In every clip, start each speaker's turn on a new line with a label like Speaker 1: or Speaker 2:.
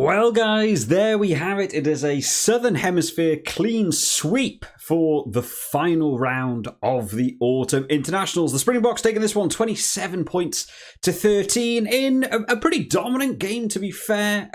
Speaker 1: Well, guys, there we have it. It is a Southern Hemisphere clean sweep for the final round of the Autumn Internationals. The Springboks taking this one 27 points to 13 in a pretty dominant game, to be fair.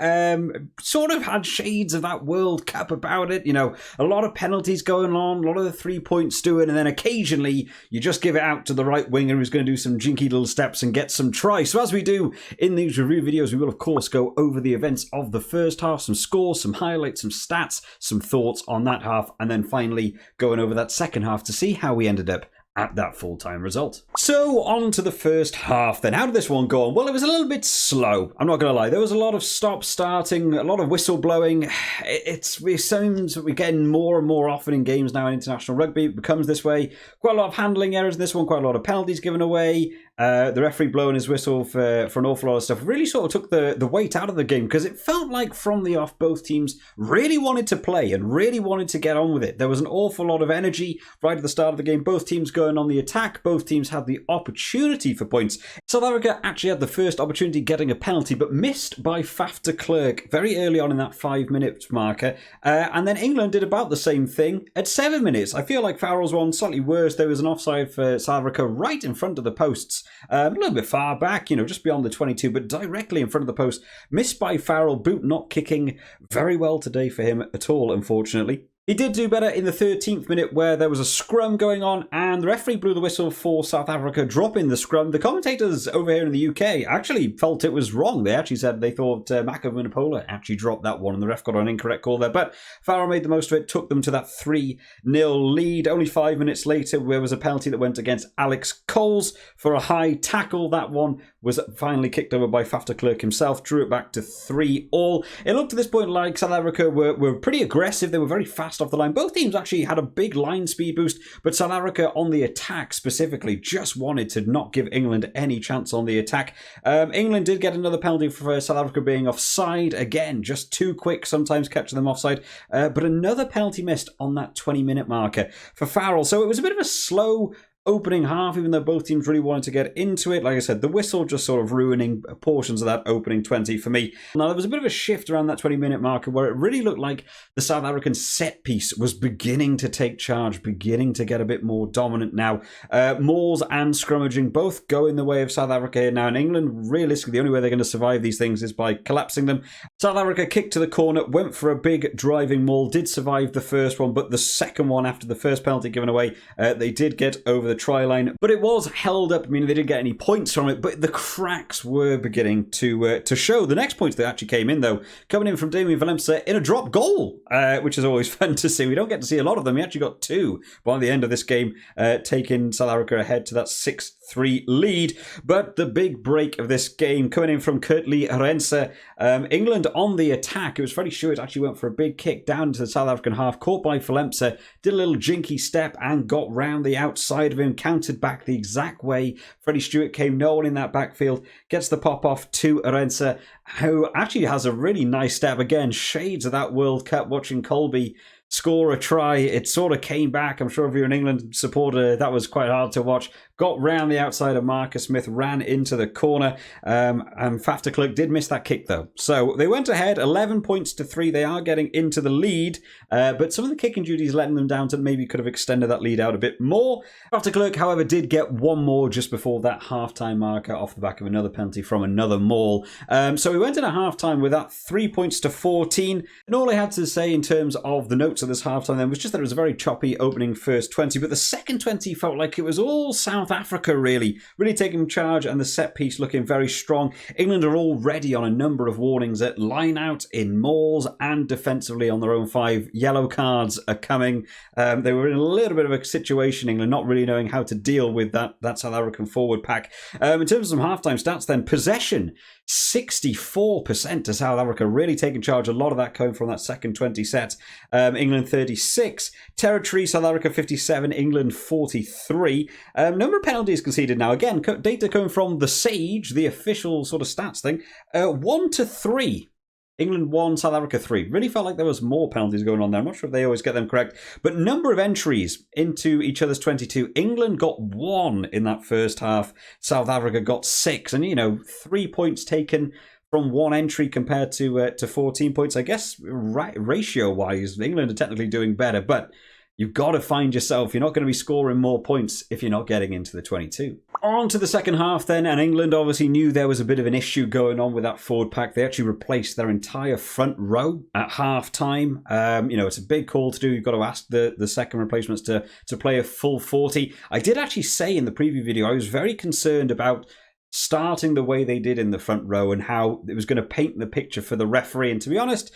Speaker 1: Sort of had shades of that World Cup about it. You know, a lot of penalties going on, a lot of the 3-point stewing, and then occasionally you just give it out to the right winger who's going to do some jinky little steps and get some tries. So as we do in these review videos, we will, of course, go over the events of the first half, some scores, some highlights, some stats, some thoughts on that half, and then finally going over that second half to see how we ended up at that full-time result. So on to the first half then. How did this one go on? Well, it was a little bit slow. I'm not going to lie. There was a lot of stop-starting, a lot of whistle-blowing. It seems that we're getting more and more often in games now in international rugby. It becomes this way. Quite a lot of handling errors in this one, quite a lot of penalties given away. The referee blowing his whistle for an awful lot of stuff really sort of took the weight out of the game, because it felt like from the off both teams really wanted to play and really wanted to get on with it. There was an awful lot of energy right at the start of the game. Both teams going on the attack. Both teams had the opportunity for points. South Africa actually had the first opportunity getting a penalty, but missed by Faf de Klerk very early on in that 5-minute marker. And then England did about the same thing at 7 minutes. I feel like Farrell's one slightly worse. There was an offside for South Africa right in front of the posts. A little bit far back, you know, just beyond the 22, but directly in front of the post. Missed by Farrell, boot not kicking very well today for him at all, unfortunately. He did do better in the 13th minute where there was a scrum going on and the referee blew the whistle for South Africa dropping the scrum. The commentators over here in the UK actually felt it was wrong. They actually said they thought Makavunipola actually dropped that one and the ref got an incorrect call there. But Farrell made the most of it, took them to that 3-0 lead. Only 5 minutes later, there was a penalty that went against Alex Coles for a high tackle. That one was finally kicked over by Faf de Klerk himself, drew it back to 3-3. It looked at this point like South Africa were pretty aggressive. They were very fast off the line. Both teams actually had a big line speed boost, but South Africa on the attack specifically just wanted to not give England any chance on the attack. England did get another penalty for South Africa being offside. Again, just too quick, sometimes catching them offside. But another penalty missed on that 20-minute marker for Farrell. So it was a bit of a slow opening half, even though both teams really wanted to get into it. Like I said, the whistle just sort of ruining portions of that opening 20 for me. Now, there was a bit of a shift around that 20-minute marker where it really looked like the South African set piece was beginning to take charge, beginning to get a bit more dominant now. Mauls and scrummaging both go in the way of South Africa here now. In England, realistically, the only way they're going to survive these things is by collapsing them. South Africa kicked to the corner, went for a big driving maul, did survive the first one, but the second one after the first penalty given away, they did get over the try line, but it was held up. I mean, they didn't get any points from it, but the cracks were beginning to show. The next points that actually came in, though, coming in from Damian Valemsa in a drop goal, which is always fun to see. We don't get to see a lot of them. He actually got 2 by the end of this game, taking South Africa ahead to that 6-3 lead. But the big break of this game coming in from Kurtley Rense. England on the attack. It was Freddie Stewart actually went for a big kick down to the South African half, caught by Valemsa, did a little jinky step and got round the outside of him, countered back the exact way Freddie Stewart came. No one in that backfield, gets the pop off to Rense, who actually has a really nice step. Again, shades of that World Cup, watching Colby score a try. It sort of came back. I'm sure if you're an England supporter, that was quite hard to watch. Got round the outside of Marcus Smith, ran into the corner, and Faf de Klerk did miss that kick though. So they went ahead 11 points to 3. They are getting into the lead, but some of the kicking duties letting them down to maybe could have extended that lead out a bit more. Faf de Klerk, however, did get one more just before that half-time marker off the back of another penalty from another maul. So we went in at half-time with that 3 points to 14, and all I had to say in terms of the notes of this half-time then was just that it was a very choppy opening first 20, but the second 20 felt like it was all South Africa really taking charge and the set piece looking very strong. England are already on a number of warnings at line out, in mauls, and defensively on their own 5. Yellow cards are coming. They were in a little bit of a situation, England, not really knowing how to deal with that South African forward pack. In terms of some half-time stats then, possession 64% to South Africa, really taking charge. A lot of that coming from that second 20 set. England 36, territory South Africa 57, England 43. Number of penalties conceded now. Again, data coming from the Sage, the official sort of stats thing. 1 to 3. England 1, South Africa 3. Really felt like there was more penalties going on there. I'm not sure if they always get them correct. But number of entries into each other's 22. England got 1 in that first half. South Africa got 6. And, 3 points taken from one entry compared to 14 points. I guess ratio-wise, England are technically doing better, but you've got to find yourself. You're not going to be scoring more points if you're not getting into the 22. On to the second half then, and England obviously knew there was a bit of an issue going on with that forward pack. They actually replaced their entire front row at half-time. It's a big call to do. You've got to ask the second replacements to play a full 40. I did actually say in the preview video, I was very concerned about starting the way they did in the front row and how it was going to paint the picture for the referee. And to be honest,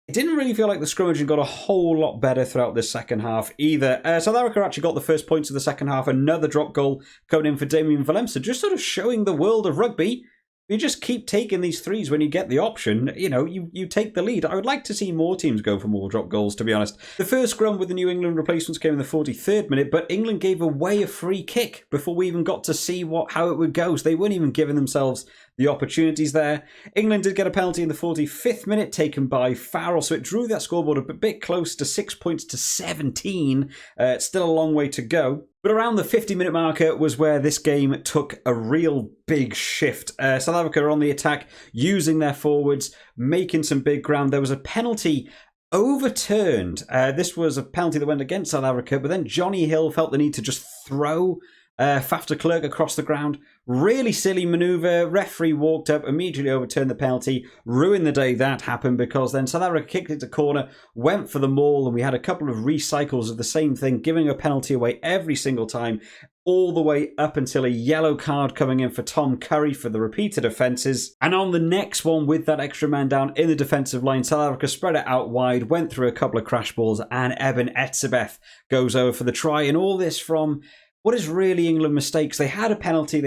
Speaker 1: it didn't really feel like the scrummaging got a whole lot better throughout this second half either. South Africa actually got the first points of the second half. Another drop goal coming in for Damien Valemsa, just sort of showing the world of rugby. You just keep taking these threes when you get the option. You take the lead. I would like to see more teams go for more drop goals, to be honest. The first scrum with the New England replacements came in the 43rd minute, but England gave away a free kick before we even got to see how it would go. So they weren't even giving themselves the opportunities there. England did get a penalty in the 45th minute taken by Farrell, so it drew that scoreboard a bit close to 6 points to 17. It's still a long way to go. But around the 50-minute marker was where this game took a real big shift. South Africa are on the attack, using their forwards, making some big ground. There was a penalty overturned. This was a penalty that went against South Africa, but then Johnny Hill felt the need to just throw Faf de Klerk across the ground. Really silly manoeuvre. Referee walked up, immediately overturned the penalty. Ruined the day that happened, because then South Africa kicked it to corner, went for the maul, and we had a couple of recycles of the same thing, giving a penalty away every single time, all the way up until a yellow card coming in for Tom Curry for the repeated offences. And on the next one, with that extra man down in the defensive line, South Africa spread it out wide, went through a couple of crash balls, and Eben Etzebeth goes over for the try. And all this from what is really England mistakes. They had a penalty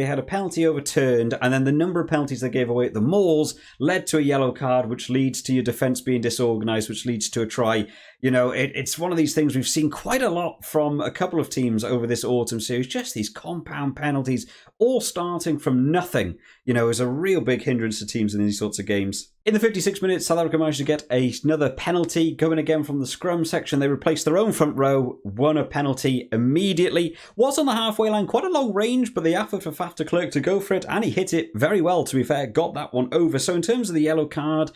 Speaker 1: overturned, and then the number of penalties they gave away at the mauls led to a yellow card, which leads to your defence being disorganised, which leads to a try. It's one of these things we've seen quite a lot from a couple of teams over this autumn series, just these compound penalties, all starting from nothing, is a real big hindrance to teams in these sorts of games. In the 56 minutes, South Africa managed to get another penalty going again from the scrum section. They replaced their own front row, won a penalty immediately. Was on the halfway line, quite a long range, but the effort for Faf de Klerk to go for it, and he hit it very well, to be fair, got that one over. So in terms of the yellow card,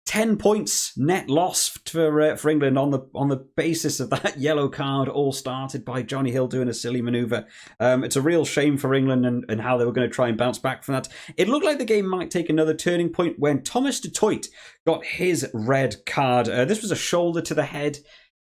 Speaker 1: 10 points net loss for England on the basis of that yellow card, all started by Johnny Hill doing a silly manoeuvre. It's a real shame for England and how they were going to try and bounce back from that. It looked like the game might take another turning point when Thomas du Toit got his red card. This was a shoulder to the head.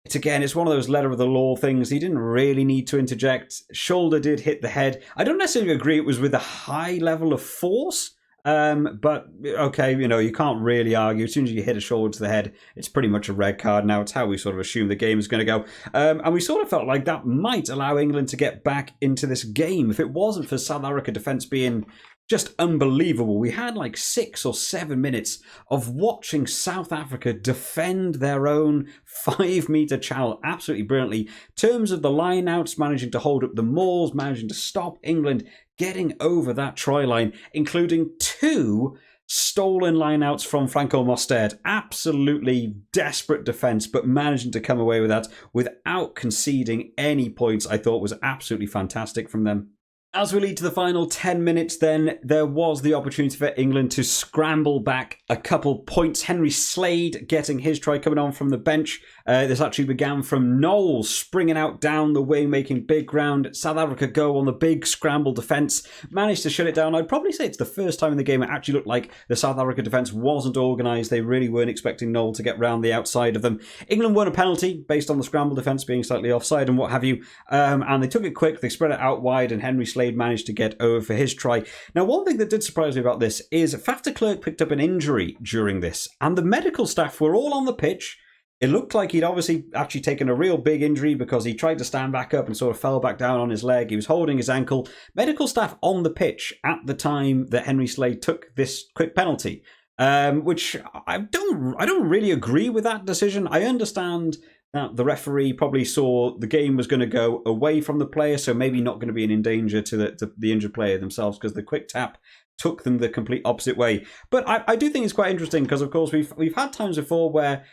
Speaker 1: It's one of those letter of the law things. He didn't really need to interject. Shoulder did hit the head. I don't necessarily agree it was with a high level of force. But okay, you can't really argue. As soon as you hit a shoulder to the head, it's pretty much a red card now. It's how we sort of assume the game is going to go. And we sort of felt like that might allow England to get back into this game. If it wasn't for South Africa defence being just unbelievable. We had like 6 or 7 minutes of watching South Africa defend their own 5-metre channel absolutely brilliantly. In terms of the line-outs, managing to hold up the mauls, managing to stop England getting over that try line, including 2 stolen lineouts from Franco Mostert. Absolutely desperate defence, but managing to come away with that without conceding any points, I thought was absolutely fantastic from them. As we lead to the final 10 minutes then, there was the opportunity for England to scramble back a couple points. Henry Slade getting his try coming on from the bench. This actually began from Knowles springing out down the wing, making big ground. South Africa go on the big scramble defence, managed to shut it down. I'd probably say it's the first time in the game it actually looked like the South Africa defence wasn't organised. They really weren't expecting Knowles to get round the outside of them. England won a penalty based on the scramble defence being slightly offside and what have you. And they took it quick, they spread it out wide, and Henry Slade managed to get over for his try. Now, one thing that did surprise me about this is Faf de Klerk picked up an injury during this, and the medical staff were all on the pitch. It looked like he'd obviously actually taken a real big injury because he tried to stand back up and sort of fell back down on his leg. He was holding his ankle. Medical staff on the pitch at the time that Henry Slade took this quick penalty, which I don't really agree with that decision. I understand that the referee probably saw the game was going to go away from the player, so maybe not going to be in danger to the injured player themselves, because the quick tap took them the complete opposite way. But I do think it's quite interesting because, of course, we've had times before where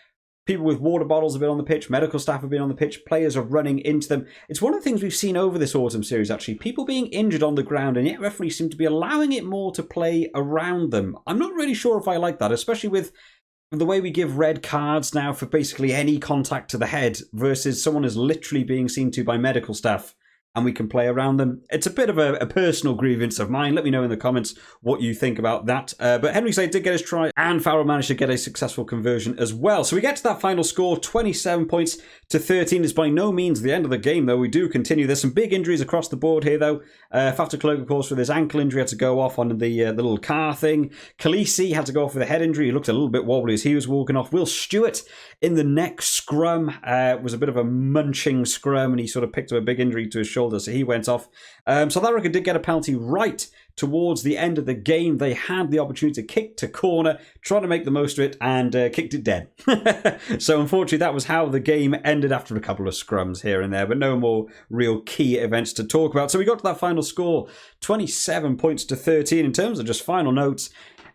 Speaker 1: People with water bottles have been on the pitch, medical staff have been on the pitch, players are running into them. It's one of the things we've seen over this autumn series, actually. People being injured on the ground, and yet referees seem to be allowing it more to play around them. I'm not really sure if I like that, especially with the way we give red cards now for basically any contact to the head versus someone is literally being seen to by medical staff and we can play around them. It's a bit of a personal grievance of mine. Let me know in the comments what you think about that. But Henry Slade did get his try, and Farrell managed to get a successful conversion as well. So we get to that final score, 27 points to 13. Is by no means the end of the game, though. We do continue. There's some big injuries across the board here, though. Fafter-Clerk, of course, with his ankle injury, had to go off on the little car thing. Khaleesi had to go off with a head injury. He looked a little bit wobbly as he was walking off. Will Stewart in the next scrum was a bit of a munching scrum, and he sort of picked up a big injury to his shoulder, so he went off. South Africa did get a penalty right towards the end of the game. They had the opportunity to kick to corner, trying to make the most of it, and kicked it dead. So unfortunately, that was how the game ended after a couple of scrums here and there, but no more real key events to talk about. So we got to that final score, 27 points to 13. In terms of just final notes,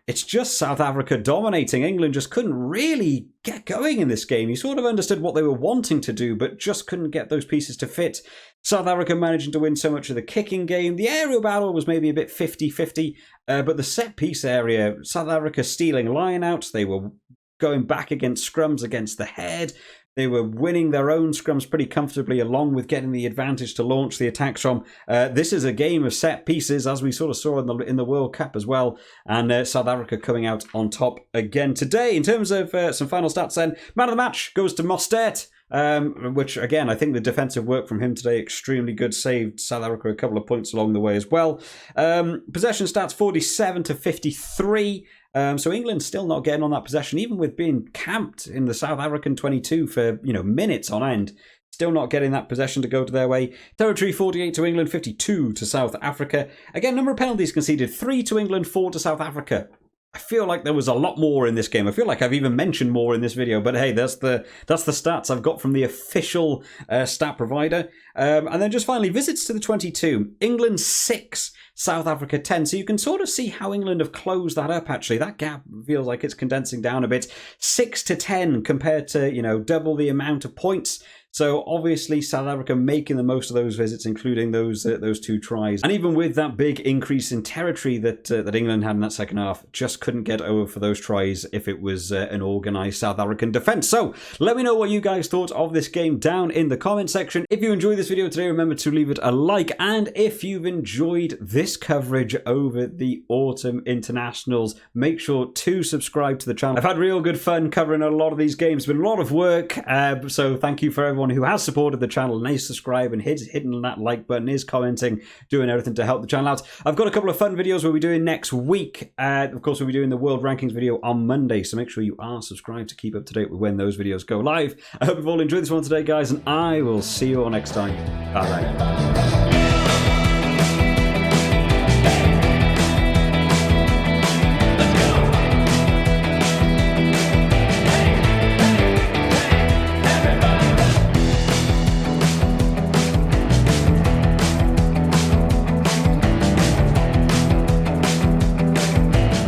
Speaker 1: it's just South Africa dominating. England just couldn't really get going in this game. You sort of understood what they were wanting to do, but just couldn't get those pieces to fit. South Africa managing to win so much of the kicking game. The aerial battle was maybe a bit 50-50, but the set-piece area, South Africa stealing line-outs. They were going back against scrums against the head. They were winning their own scrums pretty comfortably, along with getting the advantage to launch the attacks from. This is a game of set pieces, as we sort of saw in the World Cup as well. And South Africa coming out on top again today. In terms of some final stats then, man of the match goes to Mostert. Which, again, I think the defensive work from him today, extremely good. Saved South Africa a couple of points along the way as well. Possession stats, 47 to 53. So England still not getting on that possession, even with being camped in the South African 22 for, minutes on end. Still not getting that possession to go to their way. Territory, 48 to England, 52 to South Africa. Again, number of penalties conceded, 3 to England, 4 to South Africa. I feel like there was a lot more in this game. I feel like I've even mentioned more in this video, but hey, that's the stats I've got from the official stat provider. And then just finally, visits to the 22. England 6, South Africa 10. So you can sort of see how England have closed that up, actually. That gap feels like it's condensing down a bit. 6 to 10 compared to, double the amount of points. So obviously South Africa making the most of those visits, including those 2 tries. And even with that big increase in territory that England had in that second half, just couldn't get over for those tries if it was an organised South African defence. So let me know what you guys thought of this game down in the comment section. If you enjoyed this video today, remember to leave it a like. And if you've enjoyed this coverage over the autumn internationals, make sure to subscribe to the channel. I've had real good fun covering a lot of these games. It's been a lot of work, so thank you for everyone who has supported the channel and is subscribing, hitting that like button, is commenting, doing everything to help the channel out. I've got a couple of fun videos we'll be doing next week. Of course, we'll be doing the World Rankings video on Monday, so make sure you are subscribed to keep up to date with when those videos go live. I hope you've all enjoyed this one today, guys, and I will see you all next time. Bye-bye.